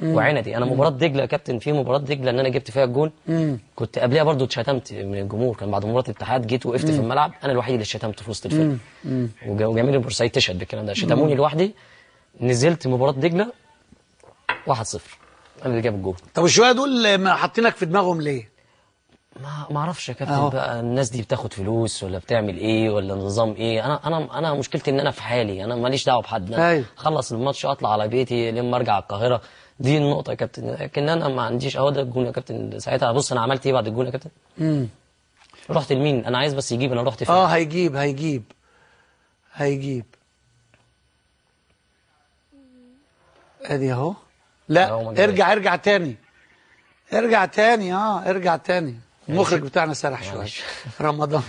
وعندي انا مباراه دجله يا كابتن، في مباراه دجله ان انا جبت فيها الجون، كنت قبلها برضو اتشتمت من الجمهور، كان بعد مباراه الاتحاد جيت وقفت في الملعب، انا الوحيد اللي اتشتمت في وسط الفرقه، وجماهير البورسعيد تشهد بالكلام ده، شتموني لوحدي. نزلت مباراه دجله 1-0 انا اللي جاب الجون. طب الشويه دول حاطينك في دماغهم ليه؟ ما اعرفش يا كابتن بقى الناس دي بتاخد فلوس ولا بتعمل ايه ولا نظام ايه. انا مشكلتي ان انا في حالي، انا ماليش دعوه بحد، انا اخلص الماتش اطلع على بيتي لما ارجع القاهره، دي النقطه يا كابتن. لكن انا ما عنديش اهو ده الجون يا كابتن. ساعتها بص انا عملت ايه بعد الجون يا كابتن. رحت لمين؟ انا عايز بس يجيب، انا رحت فين؟ هيجيب ادي اهو. لا ارجع تاني، ارجع تاني. المخرج بتاعنا سرح شويه. رمضان.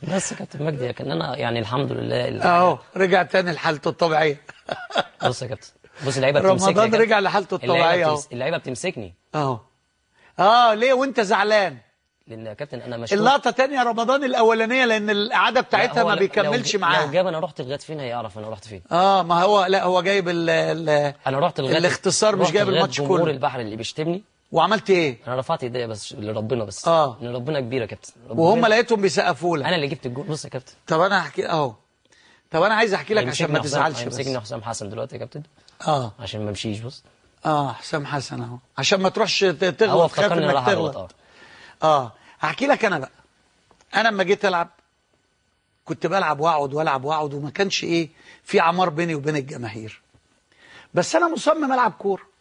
بس يا كابتن مجدي، لكن انا يعني الحمد لله اهو رجع تاني لحالته الطبيعيه. بص يا كابتن، بص اللعيبه بتمسكني، رمضان رجع لحالته الطبيعيه اهو. اللعيبه بتمسكني اهو. ليه وانت زعلان؟ لان يا كابتن انا مشكور. اللقطه تانية يا رمضان الاولانيه، لان الاعاده بتاعتها ما بيكملش معاها. لو جاب انا رحت لغايه فين هيعرف انا رحت فين. ما هو لا هو جايب انا رحت لغايه الاختصار، مش جايب الماتش كله. جمهور البحر اللي بيشتمني. وعملت ايه؟ انا رفعت ايديا بس لربنا، بس ان ربنا كبير يا كابتن، وهم لقيتهم بيسقفوا لك. انا اللي جبت الجول. بص يا كابتن، طب انا هحكي اهو. طب انا عايز احكي لك عشان ما تزعلش. بس مسكني حسام حسن دلوقتي يا كابتن، عشان ما امشيش. بص حسام حسن اهو، عشان ما تروحش تغلط، خايف انك تغلط. هحكي لك انا بقى. انا لما جيت العب كنت بلعب واقعد وما كانش في عمار بيني وبين الجماهير، بس انا مصمم العب كوره.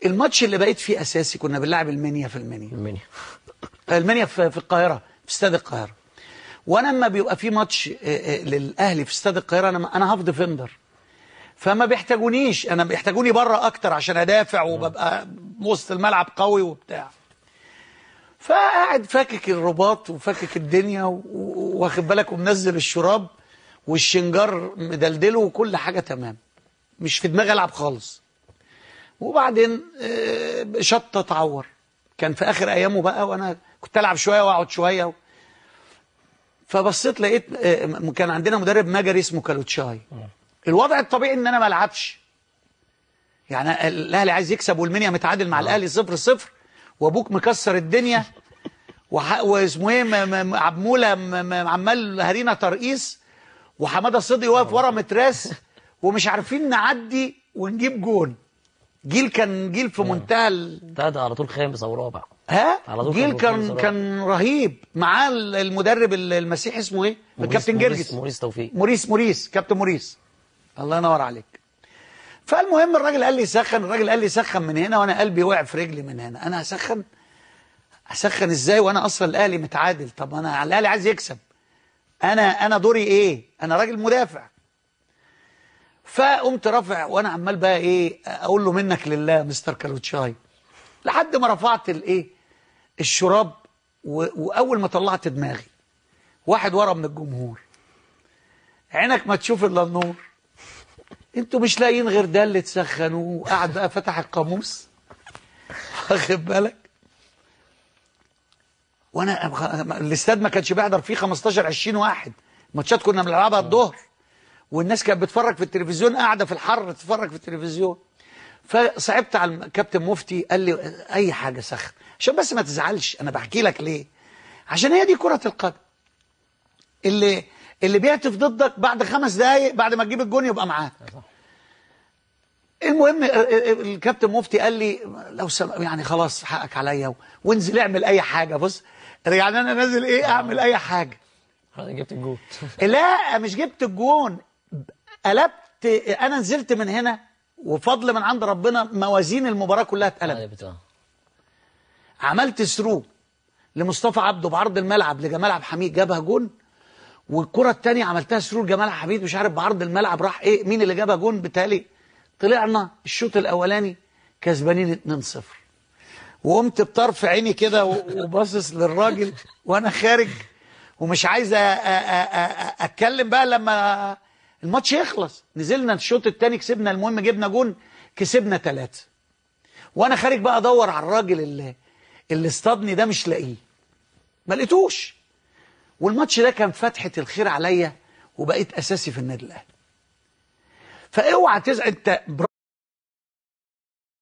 الماتش اللي بقيت فيه اساسي كنا بنلعب المنيا في المنيا في القاهره، في استاد القاهره. وانا لما بيبقى في ماتش للاهلي في استاد القاهره انا هاف ديفندر، فما بيحتاجونيش، انا بيحتاجوني بره اكتر عشان ادافع وببقى وسط الملعب قوي وبتاع. فقاعد فاكك الرباط وفاكك الدنيا واخد بالك، ومنزل الشراب والشنجار مدلدله وكل حاجه تمام، مش في دماغي العب خالص. وبعدين شطه اتعور، كان في اخر ايامه بقى، وانا كنت العب شويه واقعد شويه. فبصيت لقيت كان عندنا مدرب مجري اسمه كالوتشاي. الوضع الطبيعي ان انا ما العبش، يعني الاهلي عايز يكسب والمنيا متعادل مع الاهلي 0-0، وابوك مكسر الدنيا واسمه ايه عبموله عمال هرينا ترقيص، وحماده صدقي واقف ورا متراس، ومش عارفين نعدي ونجيب جون. كان جيل في منتهى ده على طول خامس او رابع. جيل كان رهيب. معاه المدرب المسيحي اسمه ايه؟ الكابتن جرجس. موريس توفيق. موريس كابتن موريس، الله ينور عليك. فالمهم الراجل قال لي سخن من هنا، وانا قلبي وقع في رجلي من هنا. انا اسخن ازاي وانا اصلا الاهلي متعادل؟ طب انا الاهلي عايز يكسب، انا دوري ايه؟ انا راجل مدافع. فقمت رافع وانا عمال بقى اقول له منك لله مستر كالوتشاي، لحد ما رفعت الشراب. واول ما طلعت دماغي واحد ورا من الجمهور، عينك ما تشوف الا النور، انتوا مش لاقيين غير ده اللي تسخنوه. وقعد بقى فتح القاموس، واخد بالك. وانا الاستاد ما كانش بيحضر فيه 15-20 واحد، ماتشات كنا بنلعبها الظهر، والناس كانت بتتفرج في التلفزيون، قاعده في الحر تتفرج في التلفزيون. فصعبت على الكابتن مفتي، قال لي اي حاجه سخن عشان بس ما تزعلش. انا بحكي لك ليه؟ عشان هي دي كره القدم، اللي بيهتف ضدك بعد 5 دقايق بعد ما تجيب الجون يبقى معاك. المهم الكابتن مفتي قال لي لو يعني خلاص حقك عليا، وانزل اعمل اي حاجه. بص يعني انا نازل اعمل اي حاجه. انا جبت الجون. لا مش جبت الجون، قلبت. انا نزلت من هنا، وفضل من عند ربنا موازين المباراه كلها اتقلبت. عملت ثرو لمصطفى عبده بعرض الملعب لجمال عبد الحميد، جابها جون. والكره الثانيه عملتها ثرو لجمال عبد الحميد، مش عارف بعرض الملعب راح مين اللي جابها جون. بالتالي طلعنا الشوط الاولاني كسبانين 2-0. وقمت بطرف عيني كده وباصص للراجل وانا خارج، ومش عايز اتكلم بقى لما الماتش يخلص. نزلنا الشوط الثاني كسبنا، المهم جبنا جون كسبنا 3. وانا خارج بقى ادور على الراجل اللي اصطادني ده، مش لاقيه، ما لقيتوش. والماتش ده كان فتحة الخير عليا، وبقيت اساسي في النادي الاهلي. فاوعى انت